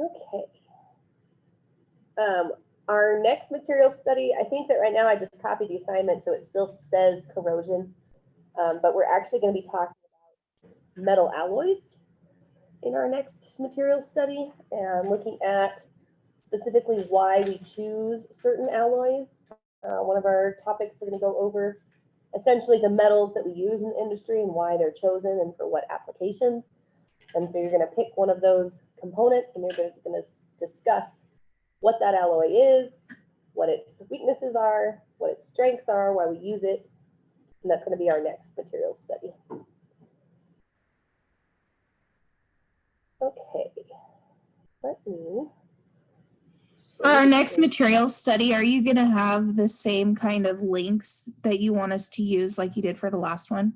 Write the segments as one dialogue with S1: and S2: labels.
S1: Okay. Our next material study, I think that right now I just copied the assignment, so it still says corrosion, but we're actually going to be talking about metal alloys in our next material study, and looking at specifically why we choose certain alloys. One of our topics we're going to go over essentially the metals that we use in the industry and why they're chosen and for what applications. And so you're going to pick one of those components and you're going to discuss what that alloy is, what its weaknesses are, what its strengths are, why we use it. And that's going to be our next material study. Okay, let me.
S2: For our next material study, are you going to have the same kind of links that you want us to use like you did for the last one?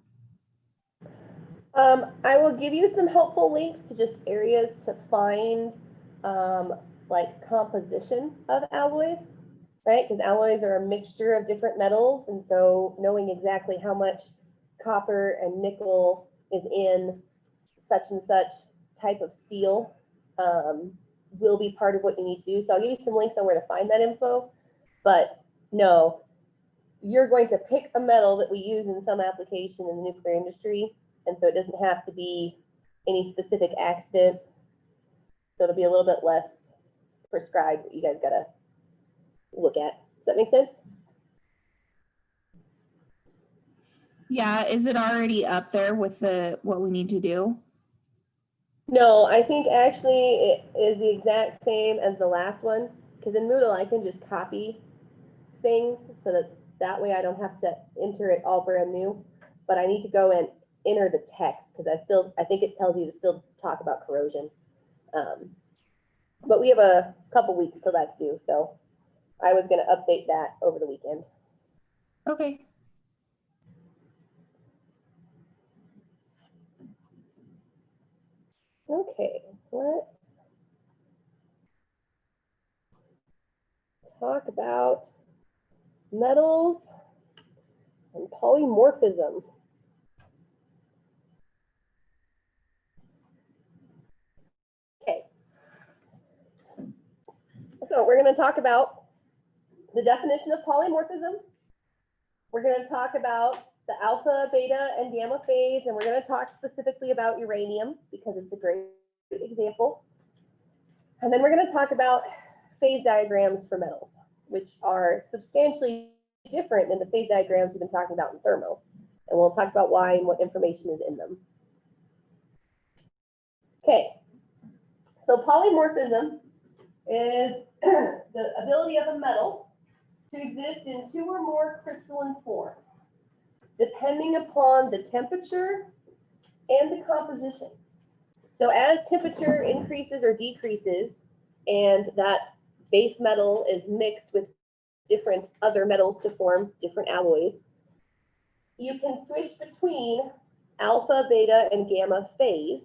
S1: I will give you some helpful links to just areas to find like composition of alloys, right? Because alloys are a mixture of different metals. And so knowing exactly how much copper and nickel is in such and such type of steel will be part of what you need to do. So I'll give you some links on where to find that info. But no, you're going to pick a metal that we use in some application in the nuclear industry. And so it doesn't have to be any specific accident. So it'll be a little bit less prescribed what you guys got to look at. Does that make sense?
S2: Yeah, is it already up there with what we need to do?
S1: No, I think actually it is the exact same as the last one, because in Moodle I can just copy things so that way I don't have to enter it all brand new, but I need to go and enter the text because I think it tells you to still talk about corrosion. But we have a couple weeks till that's due, so I was going to update that over the weekend.
S2: Okay.
S1: Okay, let's talk about metals and polymorphism. Okay, so we're going to talk about the definition of polymorphism. We're going to talk about the alpha, beta, and gamma phase, and we're going to talk specifically about uranium because it's a great example. And then we're going to talk about phase diagrams for metals, which are substantially different than the phase diagrams we've been talking about in thermo. And we'll talk about why and what information is in them. Okay, so polymorphism is the ability of a metal to exist in two or more crystalline forms, depending upon the temperature and the composition. So as temperature increases or decreases, and that base metal is mixed with different other metals to form different alloys, you can switch between alpha, beta, and gamma phase,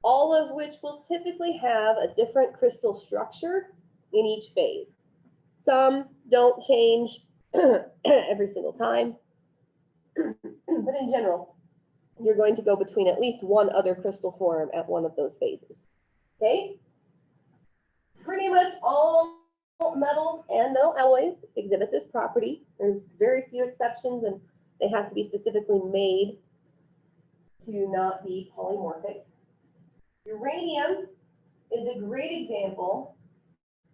S1: all of which will typically have a different crystal structure in each phase. Some don't change every single time, but in general, you're going to go between at least one other crystal form at one of those phases. Okay? Pretty much all metals and metal alloys exhibit this property. There's very few exceptions, and they have to be specifically made to not be polymorphic. Uranium is a great example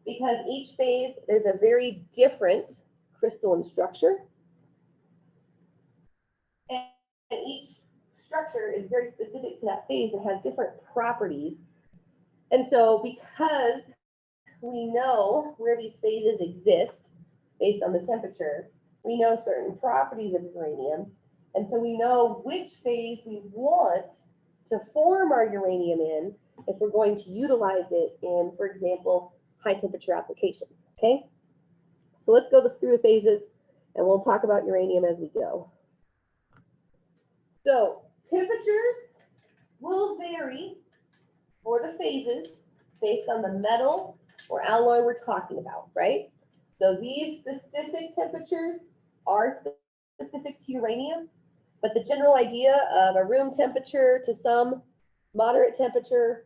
S1: because each phase there's a very different crystalline structure, and each structure is very specific to that phase and has different properties. And so because we know where these phases exist based on the temperature, we know certain properties of uranium, and so we know which phase we want to form our uranium in if we're going to utilize it in, for example, high temperature applications. Okay, so let's go through the phases and we'll talk about uranium as we go. So temperatures will vary for the phases based on the metal or alloy we're talking about, right? So these specific temperatures are specific to uranium, but the general idea of a room temperature to some moderate temperature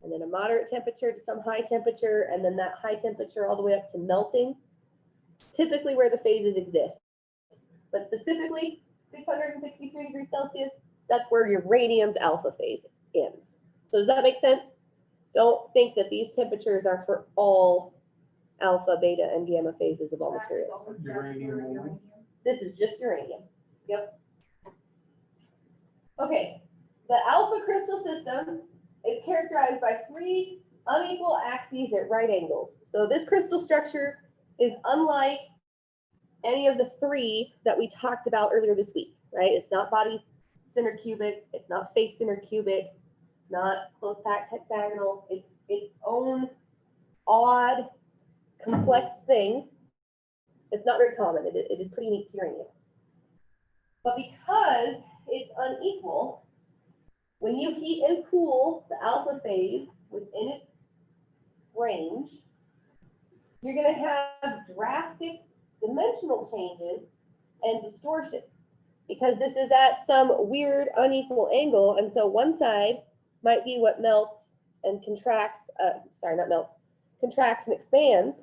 S1: and then a moderate temperature to some high temperature, and then that high temperature all the way up to melting, typically where the phases exist. But specifically, 663 degrees Celsius, that's where uranium's alpha phase ends. So does that make sense? Don't think that these temperatures are for all alpha, beta, and gamma phases of all materials.
S3: Uranium.
S1: This is just uranium. Yep. Okay, the alpha crystal system is characterized by 3 unequal axes at right angles. So this crystal structure is unlike any of the 3 that we talked about earlier this week, right? It's not body centered cubic, it's not face centered cubic, it's not close packed hexagonal. It's its own odd, complex thing. It's not very common. It is pretty unique to uranium. But because it's unequal, when you heat and cool the alpha phase within its range, you're going to have drastic dimensional changes and distortions because this is at some weird unequal angle. And so one side might be what melts and contracts, contracts and expands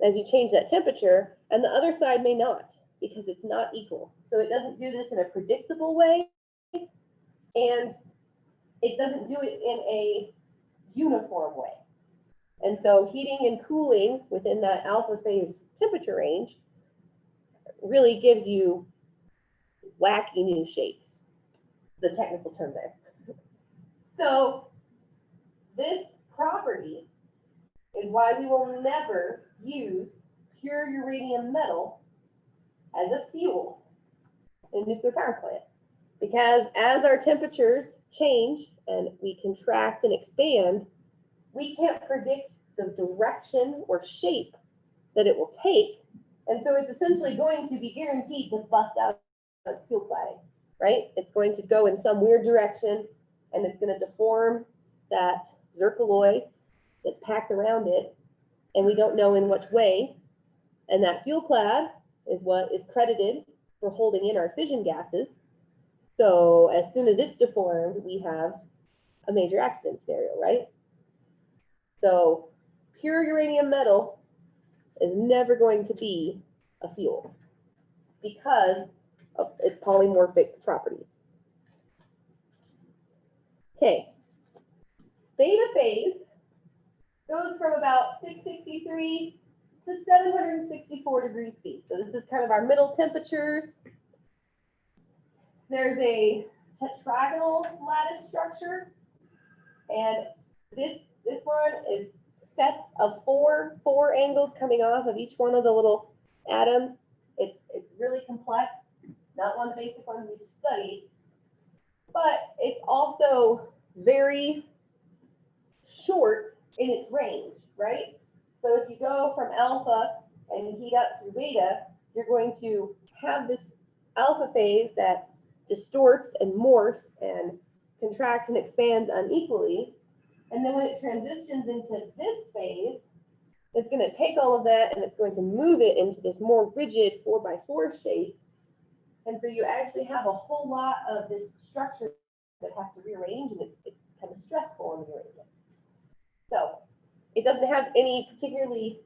S1: as you change that temperature, and the other side may not because it's not equal. So it doesn't do this in a predictable way, and it doesn't do it in a uniform way. And so heating and cooling within that alpha phase temperature range really gives you wacky new shapes, the technical term there. So this property is why we will never use pure uranium metal as a fuel in a nuclear power plant. Because as our temperatures change and we contract and expand, we can't predict the direction or shape that it will take. And so it's essentially going to be guaranteed to bust out its fuel cladding, right? It's going to go in some weird direction and it's going to deform that zircaloy that's packed around it, and we don't know in which way. And that fuel clad is what is credited for holding in our fission gases. So as soon as it's deformed, we have a major accident scenario, right? So pure uranium metal is never going to be a fuel because of its polymorphic properties. Okay, beta phase goes from about 663 to 764 degrees C. So this is kind of our middle temperatures. There's a tetragonal lattice structure, and this one is sets of four angles coming off of each one of the little atoms. It's really complex, not one of the basic ones we studied, but it's also very short in its range, right? So if you go from alpha and heat up through beta, you're going to have this alpha phase that distorts and morphs and contracts and expands unequally. And then when it transitions into this phase, it's going to take all of that and it's going to move it into this more rigid 4x4 shape. And so you actually have a whole lot of this structure that has to rearrange, and it's kind of stressful in the uranium. So it doesn't have any particularly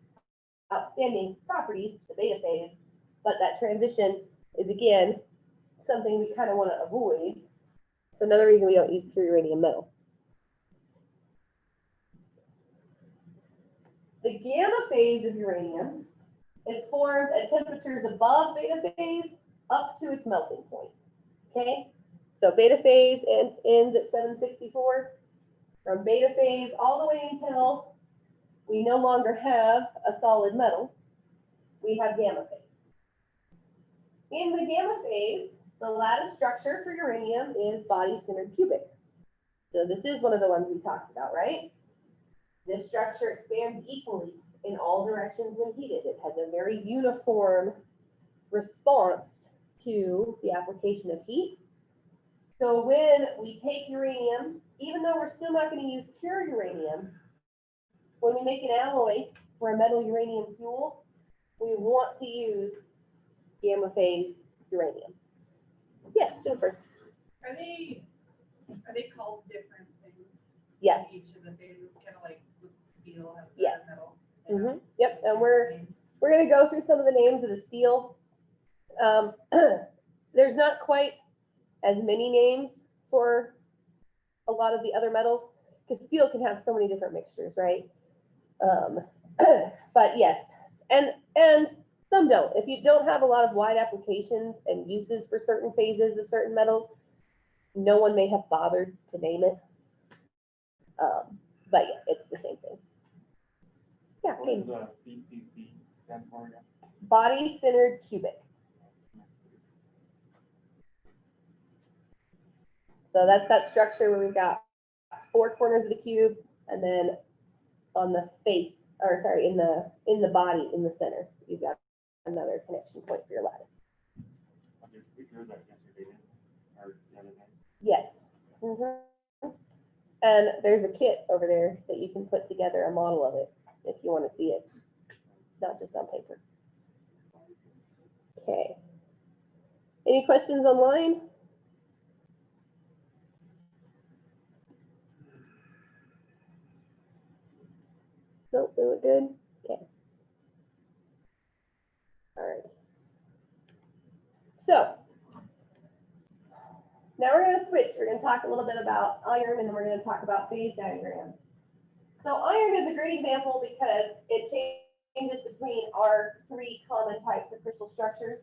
S1: outstanding properties, the beta phase, but that transition is, again, something we kind of want to avoid. So another reason we don't use pure uranium metal. The gamma phase of uranium is formed at temperatures above beta phase up to its melting point. Okay, so beta phase ends at 764. From beta phase all the way until we no longer have a solid metal, we have gamma phase. In the gamma phase, the lattice structure for uranium is body-centered cubic. So this is one of the ones we talked about, right? This structure expands equally in all directions when heated. It has a very uniform response to the application of heat. So when we take uranium, even though we're still not going to use pure uranium, when we make an alloy for a metal uranium fuel, we want to use gamma phase uranium. Yes, Jennifer.
S4: Are they called different things?
S1: Yes.
S3: Each of the phases, kind of like with steel and
S1: Yes.
S3: metal.
S1: Yep, and we're gonna go through some of the names of the steel. There's not quite as many names for a lot of the other metals, because steel can have so many different mixtures, right? But yes, and some don't. If you don't have a lot of wide applications and uses for certain phases of certain metals, no one may have bothered to name it. But yeah, it's the same thing. Yeah,
S4: What
S1: okay.
S4: is the BCC stand for again?
S1: Body centered cubic. So that's that structure where we've got 4 corners of the cube, and then on the face, or sorry, in the body, in the center, you've got another connection point for your lattice.
S4: Okay, we drew that yesterday, or the other day.
S1: Yes. And there's a kit over there that you can put together a model of it if you want to see it, not just on paper. Okay. Any questions online? Nope, we look good. Okay. All right. So now we're going to switch. We're going to talk a little bit about iron, and then we're going to talk about phase diagrams. So iron is a great example because it changes between our 3 common types of crystal structures: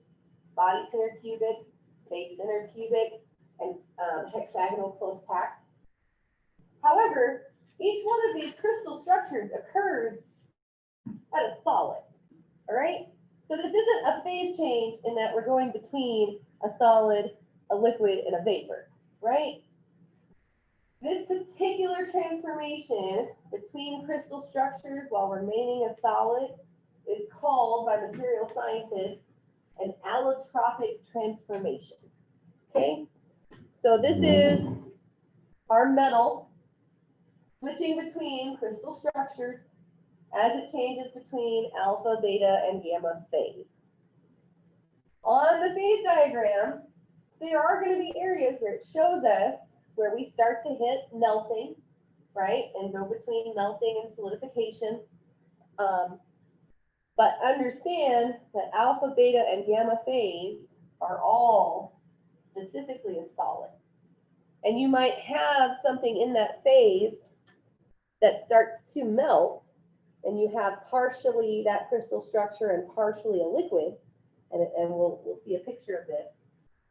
S1: body-centered cubic, face-centered cubic, and hexagonal close packed. However, each one of these crystal structures occurs at a solid, all right? So this isn't a phase change in that we're going between a solid, a liquid, and a vapor, right? This particular transformation between crystal structures while remaining a solid is called by material scientists an allotropic transformation, okay? So this is our metal switching between crystal structures as it changes between alpha, beta, and gamma phase. On the phase diagram, there are going to be areas where it shows us where we start to hit melting, right? And go between melting and solidification. But understand that alpha, beta, and gamma phase are all specifically a solid. And you might have something in that phase that starts to melt, and you have partially that crystal structure and partially a liquid, and we'll see a picture of this.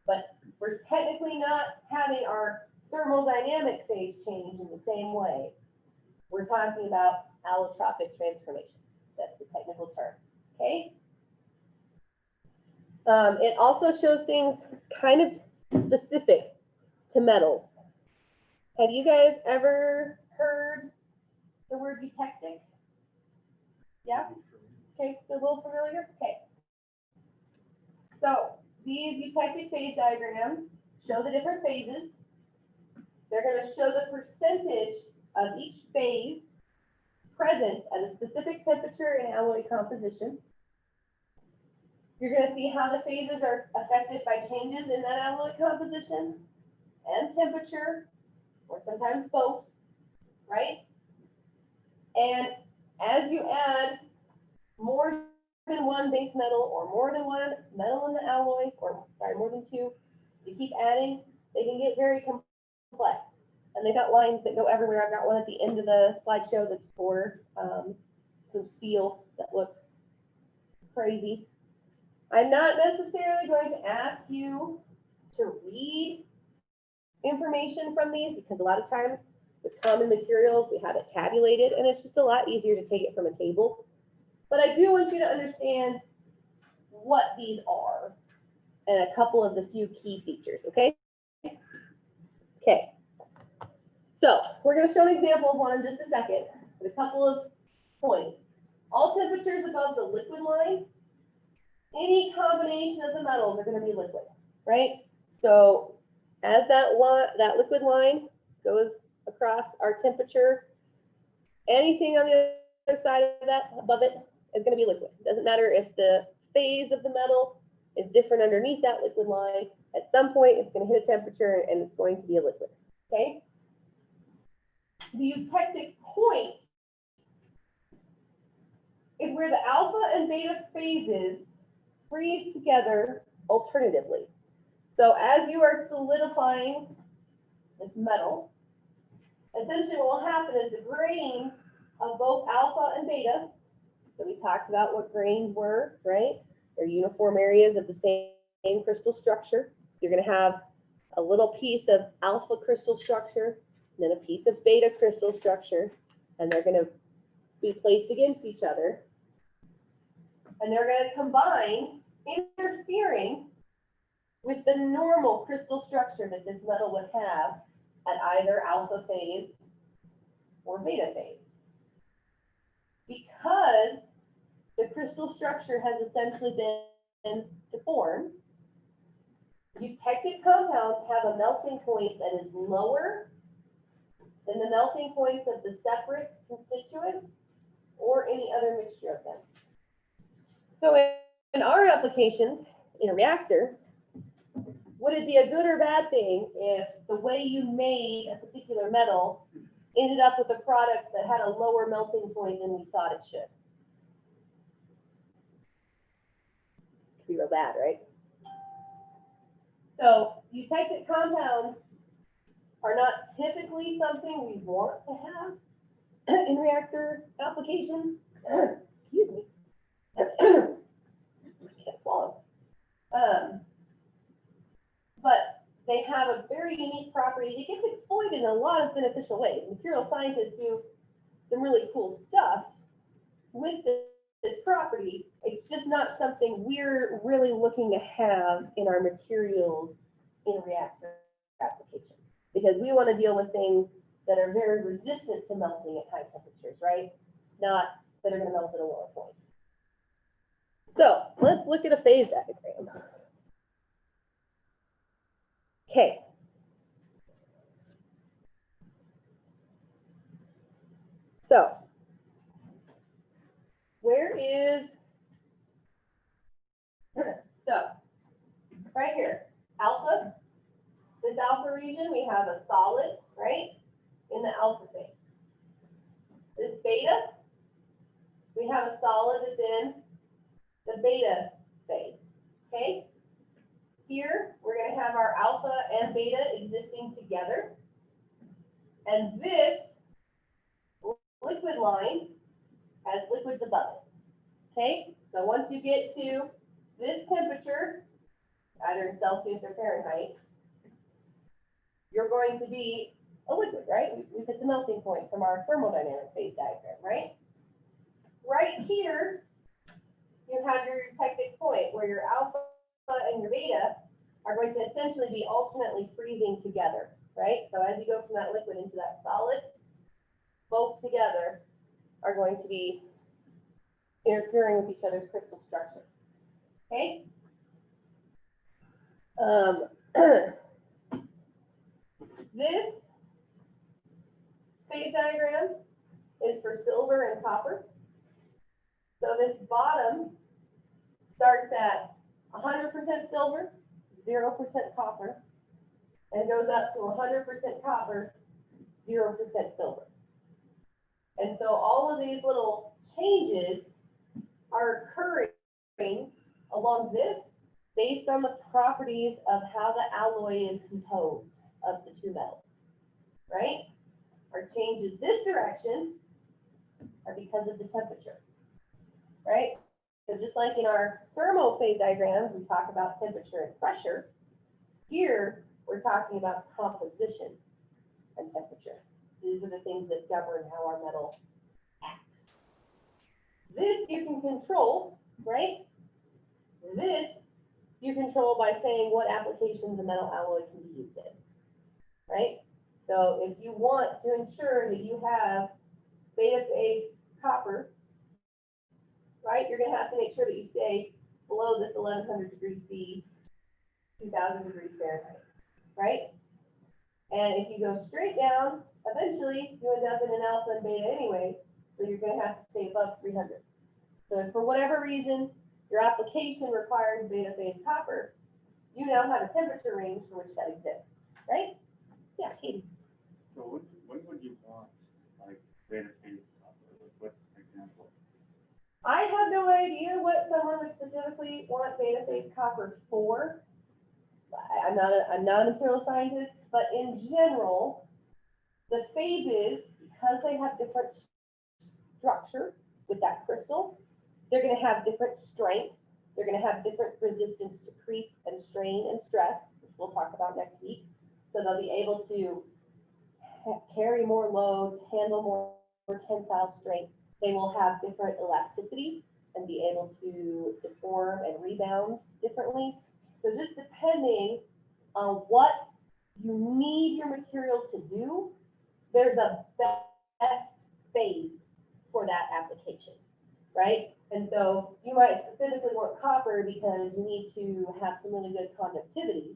S1: But we're technically not having our thermodynamic phase change in the same way. We're talking about allotropic transformation. That's the technical term, okay? It also shows things kind of specific to metals. Have you guys ever heard the word eutectic? Yeah? Okay, so a little familiar? Okay. So these eutectic phase diagrams show the different phases. They're going to show the percentage of each phase present at a specific temperature and alloy composition. You're going to see how the phases are affected by changes in that alloy composition and temperature, or sometimes both, right? And as you add more than one base metal or more than one metal in the alloy, or sorry, more than 2, you keep adding, they can get very complex. And they got lines that go everywhere. I've got one at the end of the slideshow that's for some steel that looks crazy. I'm not necessarily going to ask you to read information from these, because a lot of times with common materials, we have it tabulated, and it's just a lot easier to take it from a table. But I do want you to understand what these are and a couple of the few key features, okay? Okay. So we're going to show an example of one in just a second with a couple of points. All temperatures above the liquid line, any combination of the metals are going to be liquid, right? So as that liquid line goes across our temperature, anything on the other side of that, above it, is going to be liquid. It doesn't matter if the phase of the metal is different underneath that liquid line. At some point, it's going to hit a temperature and it's going to be a liquid, okay? the eutectic point is where the alpha and beta phases freeze together alternatively. So as you are solidifying this metal, essentially what will happen is the grains of both alpha and beta, so we talked about what grains were, right? They're uniform areas of the same crystal structure. You're going to have a little piece of alpha crystal structure, and then a piece of beta crystal structure, and they're going to be placed against each other. And they're going to combine, interfering with the normal crystal structure that this metal would have at either alpha phase or beta phase. Because the crystal structure has essentially been deformed, eutectic compounds have a melting point that is lower than the melting points of the separate constituents or any other mixture of them. So in our applications, in a reactor, would it be a good or bad thing if the way you made a particular metal ended up with a product that had a lower melting point than we thought it should? Could be real bad, right? So eutectic compounds are not typically something we want to have in reactor applications. Excuse me. I can't swallow. But they have a very unique property. It gets exploited in a lot of beneficial ways. Material scientists do some really cool stuff with this property. It's just not something we're really looking to have in our materials in reactor applications, because we want to deal with things that are very resistant to melting at high temperatures, right? Not that are going to melt at a lower point. So let's look at a phase diagram. Okay. So where is, so right here, alpha, this alpha region, we have a solid, right, in the alpha phase. This beta, we have a solid that's in the beta phase, okay? Here, we're going to have our alpha and beta existing together. And this liquid line has liquids above it, okay? So once you get to this temperature, either in Celsius or Fahrenheit, you're going to be a liquid, right? We've hit the melting point from our thermodynamic phase diagram, right? Right here, you have your eutectic point where your alpha and your beta are going to essentially be alternately freezing together, right? So as you go from that liquid into that solid, both together are going to be interfering with each other's crystal structure, okay? This phase diagram is for silver and copper. So this bottom starts at 100% silver, 0% copper, and goes up to 100% copper, 0% silver. And so all of these little changes are occurring along this based on the properties of how the alloy is composed of the two metals, right? Our changes this direction are because of the temperature, right? So just like in our thermal phase diagrams, we talk about temperature and pressure. Here, we're talking about composition and temperature. These are the things that govern how our metal acts. This you can control, right? This you control by saying what applications a metal alloy can be used in, right? So if you want to ensure that you have beta phase copper, right, you're going to have to make sure that you stay below this 1100 degrees C, 2000 degrees Fahrenheit, right? And if you go straight down, eventually you end up in an alpha and beta anyway, so you're going to have to stay above 300. So if for whatever reason your application requires beta phase copper, you now have a temperature range for which that exists, right? Yeah, Katie.
S4: So when would you want
S1: beta phase copper 4. I'm not a material scientist, but in general, the phases, because they have different structure with that crystal, they're going to have different strength. They're going to have different resistance to creep and strain and stress, which we'll talk about next week. So they'll be able to carry more load, handle more tensile strength. They will have different elasticity and be able to deform and rebound differently. So just depending on what you need your material to do, there's a best phase for that application, right? And so you might specifically want copper because you need to have some really good conductivity,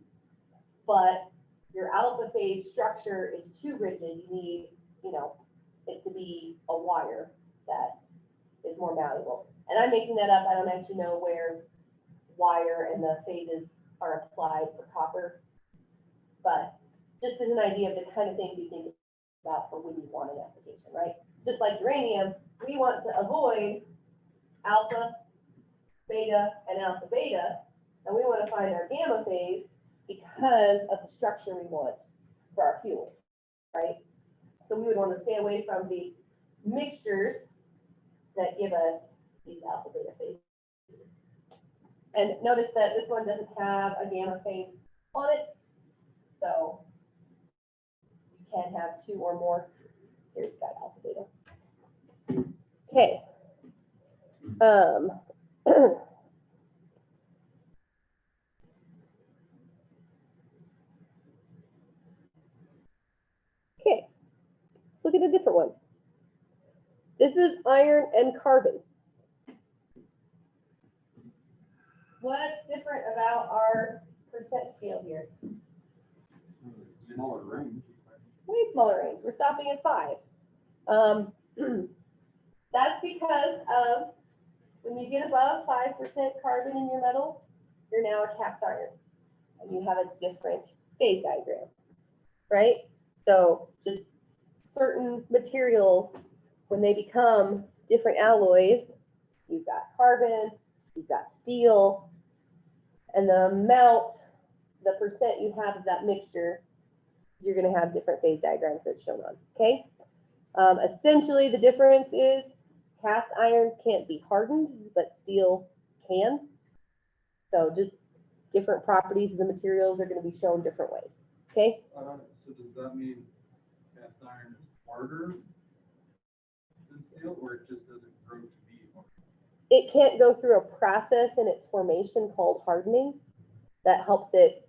S1: but your alpha phase structure is too rigid. You need, it to be a wire that is more malleable. And I'm making that up. I don't actually know where wire and the phases are applied for copper, but just as an idea of the kind of things you think about for when you want an application, right? Just like uranium, we want to avoid alpha, beta, and alpha beta, and we want to find our gamma phase because of the structure we want for our fuel, right? So we would want to stay away from the mixtures that give us these alpha beta phases. And notice that this one doesn't have a gamma phase on it, so you can have two or more. Here it's got alpha beta. Okay. Okay, let's look at a different one. This is iron and carbon. What's different about our percent scale here?
S4: Smaller range.
S1: Way smaller range. We're stopping at 5. That's because of when you get above 5% carbon in your metal, you're now a cast iron, and you have a different phase diagram, right? So just certain materials, when they become different alloys, you've got carbon, you've got steel, and the amount, the percent you have of that mixture, you're going to have different phase diagrams that's shown on, okay? Essentially, the difference is cast irons can't be hardened, but steel can. So just different properties of the materials are going to be shown different ways, okay?
S5: So does that mean cast iron is harder than steel, or it just doesn't grow to be harder?
S1: It can't go through a process in its formation called hardening that helps it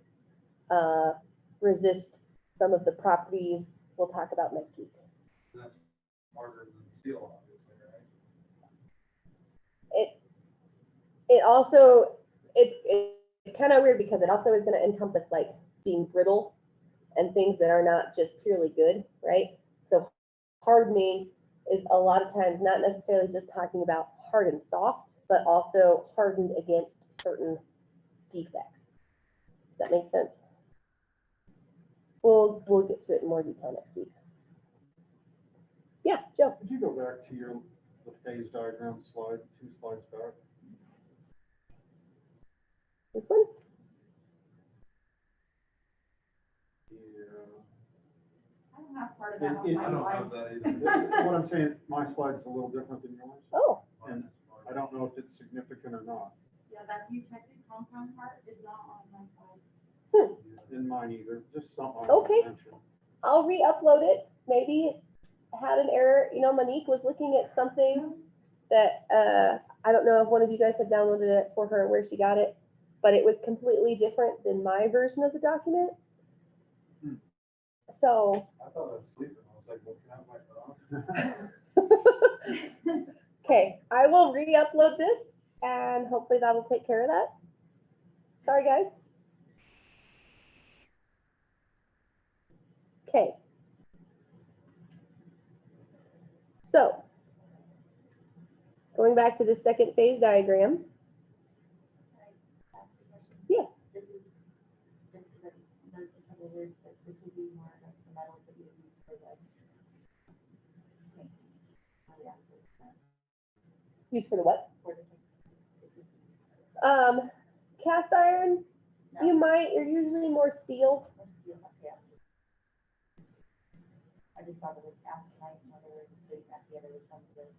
S1: resist some of the properties we'll talk about next week.
S5: That's harder than steel, obviously, right?
S1: It also, it's kind of weird because it also is going to encompass like being brittle and things that are not just purely good, right? So hardening is a lot of times not necessarily just talking about hard and soft, but also hardened against certain defects. Does that make sense? We'll get to it in more detail next week. Yeah, Joe.
S6: Could you go back to the phase diagram slide, 2 slides back?
S1: This one?
S6: Yeah.
S3: I don't have part of that on
S6: It-
S3: my
S5: I don't
S3: slide.
S5: have that either.
S6: What I'm saying, my slide's a little different than yours,
S1: Oh,
S6: and I don't know if it's significant or not.
S3: Yeah, that eutectic compound part is not on my slide.
S6: In mine either, just something I
S1: Okay.
S6: mentioned.
S1: I'll re-upload it. Maybe it had an error. Monique was looking at something that I don't know if one of you guys had downloaded it for her, where she got it, but it was completely different than my version of the document.
S6: Hmm.
S1: So,
S5: I thought I was sleeping. I was like, looking at my phone.
S1: okay, I will re-upload this and hopefully that'll take care of that. Sorry, guys. Okay. So, going back to the second phase diagram. Yes.
S7: This is just because I noticed a couple of words, but this would be more of the metals that you would use for the.
S1: Used for the what?
S7: For the.
S1: cast iron,
S7: No.
S1: you're usually more steel.
S7: Or steel, yeah. I just thought it was aconite, whether it's at the other was something.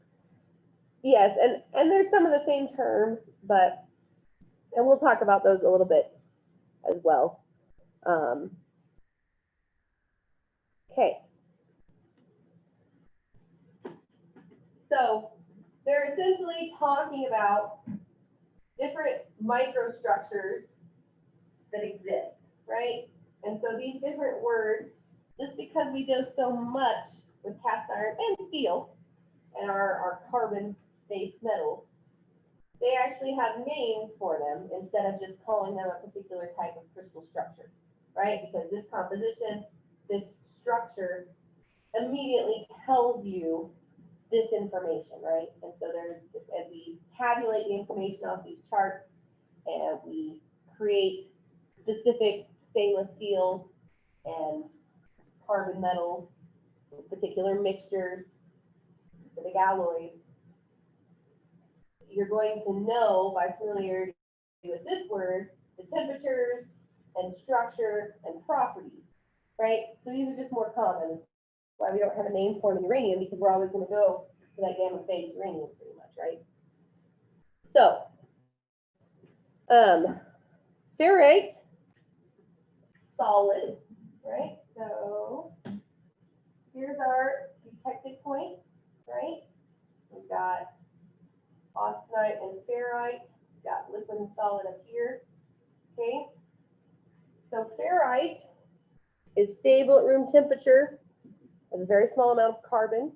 S1: Yes, and there's some of the same terms, but, and we'll talk about those a little bit as well. Okay. So they're essentially talking about different microstructures that exist, right? And so these different words, just because we do so much with cast iron and steel and our carbon-based metals, they actually have names for them instead of just calling them a particular type of crystal structure, right? Because this composition, this structure immediately tells you this information, right? And so there's, as we tabulate the information off these charts and we create specific stainless steels and carbon metals, particular mixtures, specific alloys, you're going to know by familiarity with this word, the temperatures and structure and properties, right? So these are just more common. That's why we don't have a name for them in uranium, because we're always going to go for that gamma phase uranium pretty much, right? So, ferrite, solid, right? So here's our detected point, right? We've got austenite and ferrite, we've got liquid and solid up here, okay? So ferrite is stable at room temperature, has a very small amount of carbon.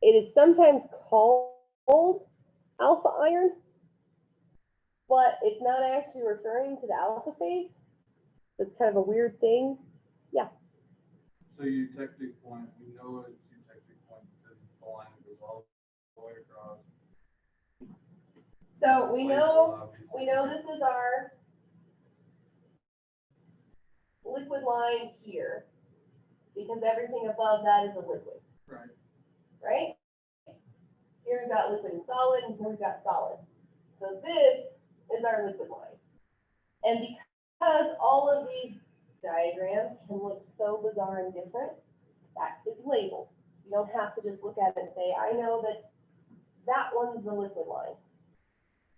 S1: It is sometimes called alpha iron, but it's not actually referring to the alpha phase. It's kind of a weird thing.
S5: So eutectic point, we know it's eutectic point because the line goes all the way across.
S1: So we know
S5: Obviously.
S1: this is our liquid line here, because everything above that is a liquid,
S5: Right.
S1: right? Here we've got liquid and solid, and here we've got solid. So this is our liquid line. And because all of these diagrams can look so bizarre and different, that is labeled. You don't have to just look at it and say, I know that that one's the liquid line.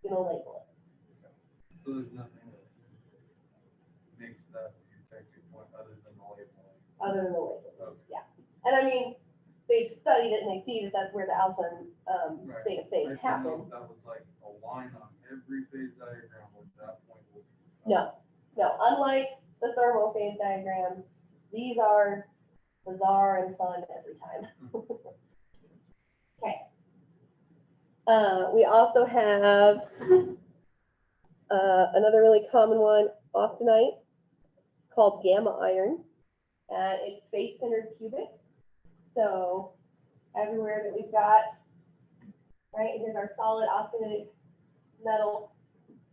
S1: You're gonna label it.
S5: So there's nothing that makes that eutectic point other than the labeling.
S1: Other than the label.
S5: Okay.
S1: Yeah. And I mean, they've studied it and they see that that's where the alpha and
S5: Right.
S1: beta
S5: I
S1: phase
S5: just don't know
S1: happen.
S5: if that was like a line on every phase diagram where that point will be.
S1: No, unlike the thermal phase diagrams, these are bizarre and fun every time. Okay. We also have another really common one, austenite. It's called gamma iron. It's face-centered cubic. So everywhere that we've got, right, here's our solid austenitic metal,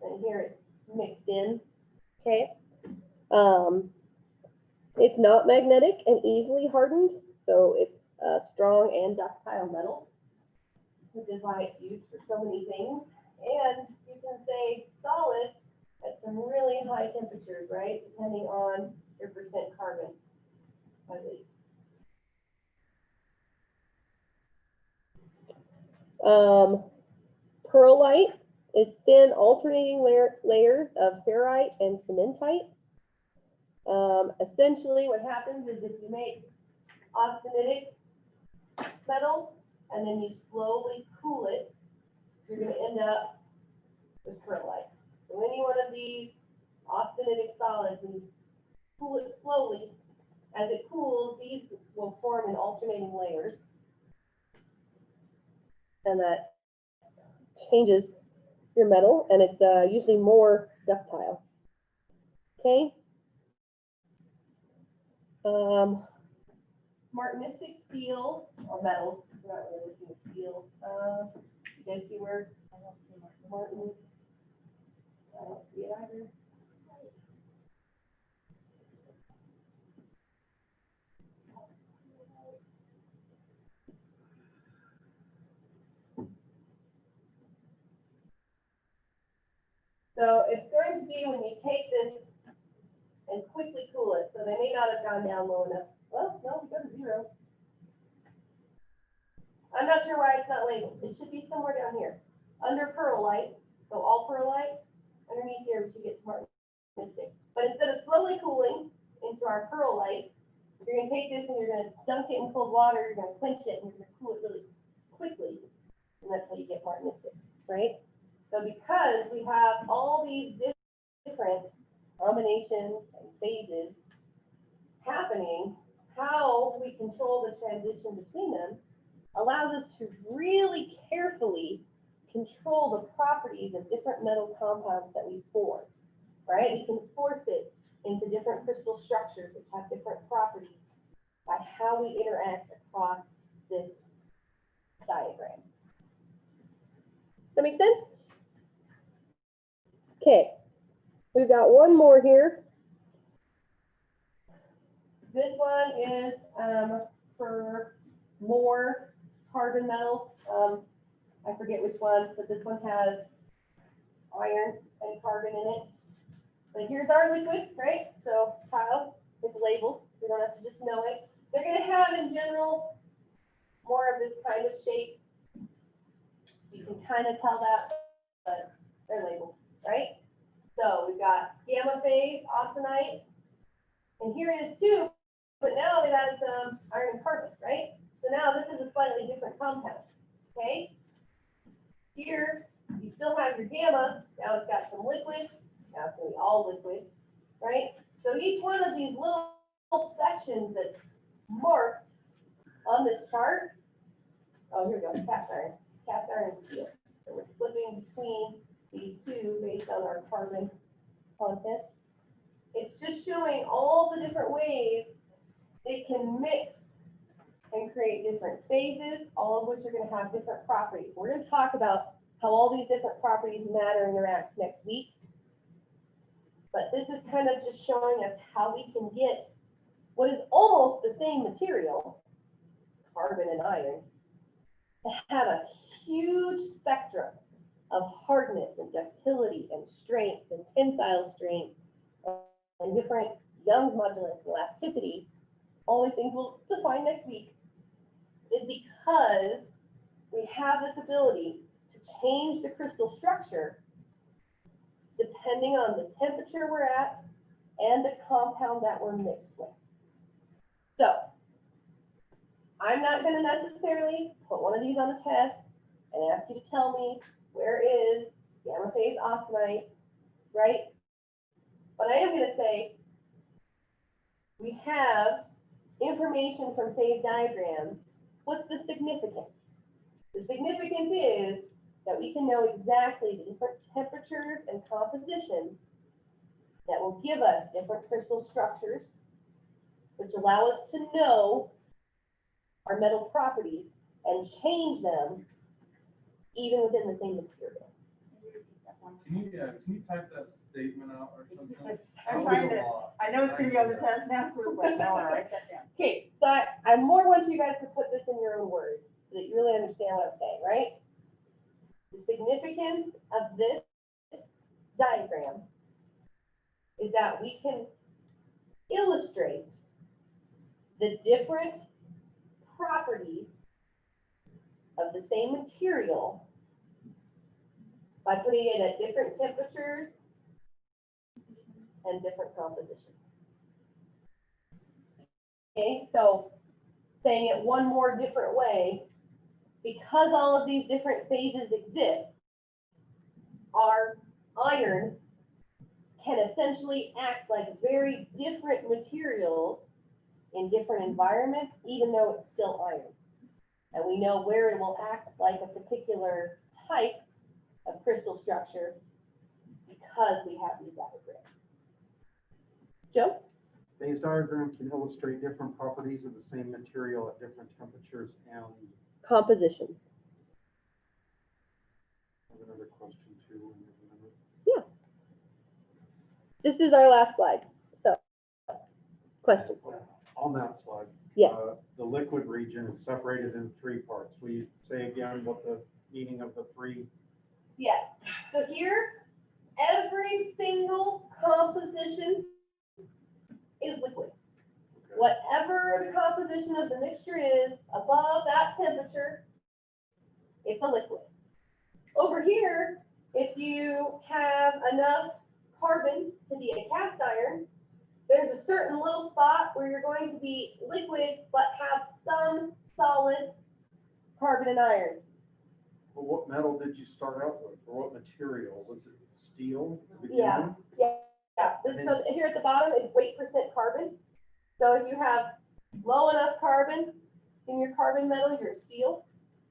S1: and here it's mixed in. Okay. It's not magnetic and easily hardened, so it's a strong and ductile metal, which is why it's used for so many things. And you can say solid at some really high temperatures, right? Depending on your percent carbon, I believe. Pearlite is thin alternating layers of ferrite and cementite. Essentially what happens is if you make austenitic metal and then you slowly cool it, you're going to end up with pearlite. So any one of these austenitic solids, when you cool it slowly, as it cools, these will form in alternating layers. And that changes your metal, and it's usually more ductile. Okay. Martinistic steel or metals. We're not really looking at steel. You guys see where
S7: I don't see
S1: Martin? I don't see it either. So it's going to be when you take this and quickly cool it, so they may not have gone down low enough. Well, no, we go to 0. I'm not sure why it's not labeled. It should be somewhere down here. Under perlite, so all perlite, underneath here we should get smart mystic. But instead of slowly cooling into our perlite, you're gonna take this and you're gonna dunk it in cold water, you're gonna quench it, and you're gonna cool it really quickly. And that's how you get smart mystic, right? So because we have all these different combinations and phases happening, how we control the transition between them allows us to really carefully control the properties of different metal compounds that we form, right? We can force it into different crystal structures which have different properties by how we interact across this diagram. Does that make sense? Okay, we've got one more here. This one is for more carbon metal. I forget which one, but this one has iron and carbon in it. But here's our liquid, right? So tile is labeled. We don't have to just know it. They're going to have in general more of this kind of shape. You can kind of tell that, but they're labeled, right? So we've got gamma phase, austenite, and here it is too, but now they've added some iron and carbon, right? So now this is a slightly different compound, okay? Here, you still have your gamma, now it's got some liquid, now it's going to be all liquid, right? So each one of these little sections that's marked on this chart, oh, here we go, cast iron and steel. So we're splitting between these two based on our carbon content. It's just showing all the different ways it can mix and create different phases, all of which are going to have different properties. We're going to talk about how all these different properties matter and interact next week. But this is kind of just showing us how we can get what is almost the same material, carbon and iron, to have a huge spectrum of hardness and ductility and strength and tensile strength and different Young's modulus and elasticity. All these things we'll define next week, is because we have this ability to change the crystal structure depending on the temperature we're at and the compound that we're mixed with. So I'm not going to necessarily put one of these on a test and ask you to tell me where is gamma phase austenite, right? But I am going to say we have information from phase diagrams. What's the significance? The significance is that we can know exactly the different temperatures and compositions that will give us different crystal structures, which allow us to know our metal properties and change them even within the same material.
S5: Can you type that statement out or something?
S3: I'm
S5: That
S3: trying
S5: was a
S3: to,
S5: lot.
S3: I know it's gonna be on the test now, so it's like, I wanna write that down.
S1: Okay, so I more want you guys to put this in your own words so that you really understand what I'm saying, right? The significance of this diagram is that we can illustrate the different properties of the same material by putting it at different temperatures and different compositions. Okay, so saying it one more different way, because all of these different phases exist, our iron can essentially act like very different materials in different environments, even though it's still iron. And we know where it will act like a particular type of crystal structure because we have these diagrams. Joe?
S6: Phase diagram can illustrate different properties of the same material at different temperatures and
S1: Compositions.
S6: I have another question too.
S1: Yeah. This is our last slide. So, questions?
S6: On that slide,
S1: Yes.
S6: the liquid region is separated into 3 parts. Will you say again what the meaning of the 3?
S1: Yes. So here, every single composition is liquid.
S6: Okay.
S1: Whatever the composition of the mixture is above that temperature, it's a liquid. Over here, if you have enough carbon to be a cast iron, there's a certain little spot where you're going to be liquid but have some solid carbon and iron.
S6: Well, what metal did you start out with, or what material? Was it steel? to begin
S1: Yeah.
S6: with?
S1: Yeah, so here at the bottom is weight percent carbon. So if you have low enough carbon in your carbon metal, you're steel.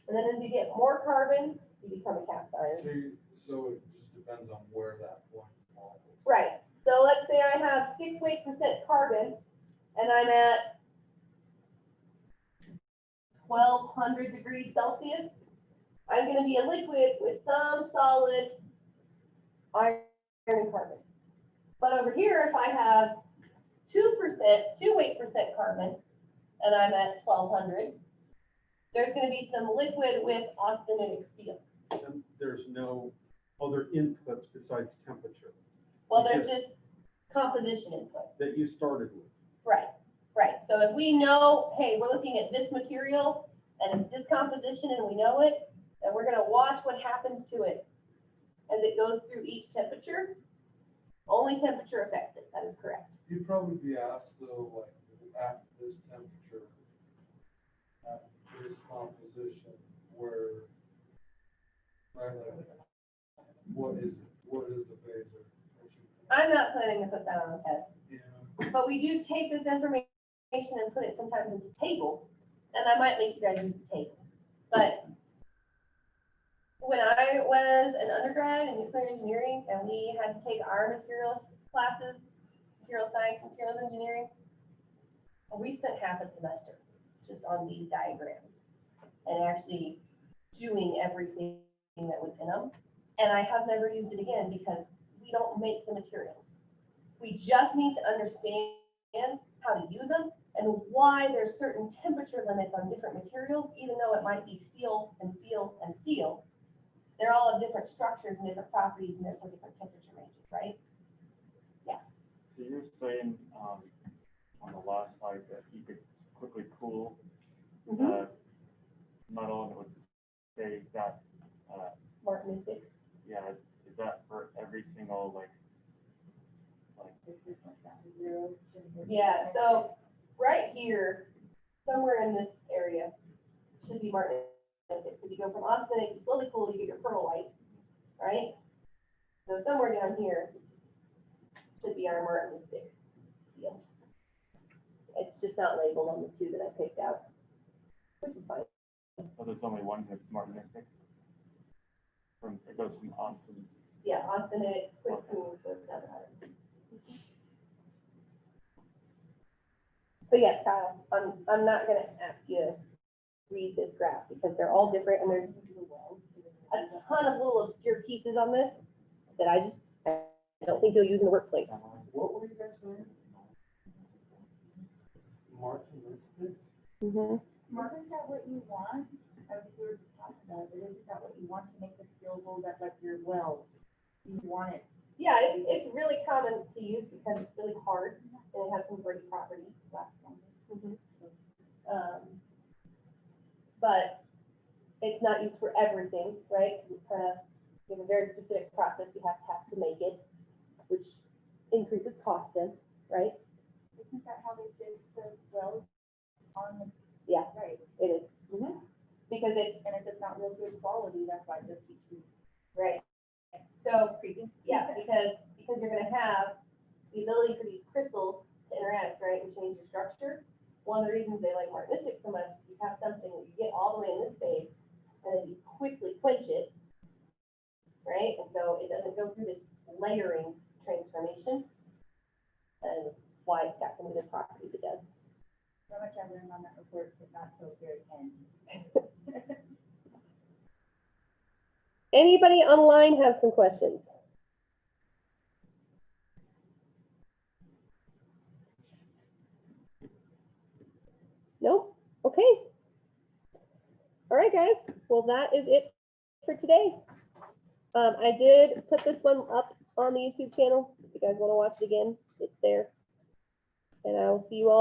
S1: And then as you get more carbon, you become a cast iron.
S5: So it just depends on where that point falls.
S1: Right. So let's say I have 6 weight percent carbon and I'm at 1200 degrees Celsius. I'm going to be a liquid with some solid iron and carbon. But over here, if I have 2 weight percent carbon and I'm at 1200, there's going to be some liquid with austenitic steel.
S6: And there's no other inputs besides temperature
S1: Well, there's this composition input.
S6: that you started with.
S1: Right, right. So if we know, hey, we're looking at this material and it's this composition and we know it, then we're gonna watch what happens to it as it goes through each temperature. Only temperature affects it, that is correct.
S5: You'd probably be asked though, like, at this temperature, at this composition, where, right, like, what is the phasor?
S1: I'm not planning to put that on the test,
S5: Yeah.
S1: but we do take this information and put it sometimes into tables, and I might make you guys use the table. But when I was an undergrad in nuclear engineering and we had to take our materials classes, material science, materials engineering, we spent half a semester just on these diagrams and actually doing everything that was in them. And I have never used it again because we don't make the materials. We just need to understand how to use them and why there's certain temperature limits on different materials, even though it might be steel and steel and steel. They're all of different structures and different properties and therefore different temperature ranges, right?
S4: So you're saying, on the last slide that you could quickly cool the metal and it would stay that,
S1: Martinistic.
S4: yeah, is that for every single, like,
S1: Yeah, so right here, somewhere in this area, should be martinistic, because you go from austenitic, you slowly cool, you get your pearlite, right? So somewhere down here should be our martinistic steel. It's just not labeled on the two that I picked out, which is fine.
S4: oh, there's only one that's martinistic? It goes from Austin.
S1: Yeah, austenitic, quick cool, goes down higher. But yes, Kyle, I'm not gonna ask you to read this graph because they're all different and there's a ton of little obscure pieces on this that I don't think you'll use in the workplace.
S5: What were you guys saying? Martinistic?
S7: Isn't that what you want? As we were just talking about, isn't that what you want to make the steel hold up like your well? You want it.
S1: Yeah, it's really common to use because it's really hard and it has some great properties. But it's not used for everything, right? It's kind of, you have a very specific process you have to make it, which increases cost then, right?
S7: Isn't that how they fix the wells on the?
S1: Yeah.
S7: Right.
S1: It is. Because it's,
S7: And if it's not real good quality, that's why it just keeps you
S1: right. So,
S7: creeping.
S1: yeah, because you're gonna have the ability for these crystals to interact, right, and change your structure. One of the reasons they like martinistic so much is you have something that you get all the way in this phase and then you quickly quench it, right? And so it doesn't go through this layering transformation. And why it's got some of the properties it does.
S7: So much I learned on that report, but not till the very end.
S1: Anybody online have some questions? Nope. Okay. All right, guys. Well, that is it for today. I did put this one up on the YouTube channel. If you guys want to watch it again, it's there. And I will see you all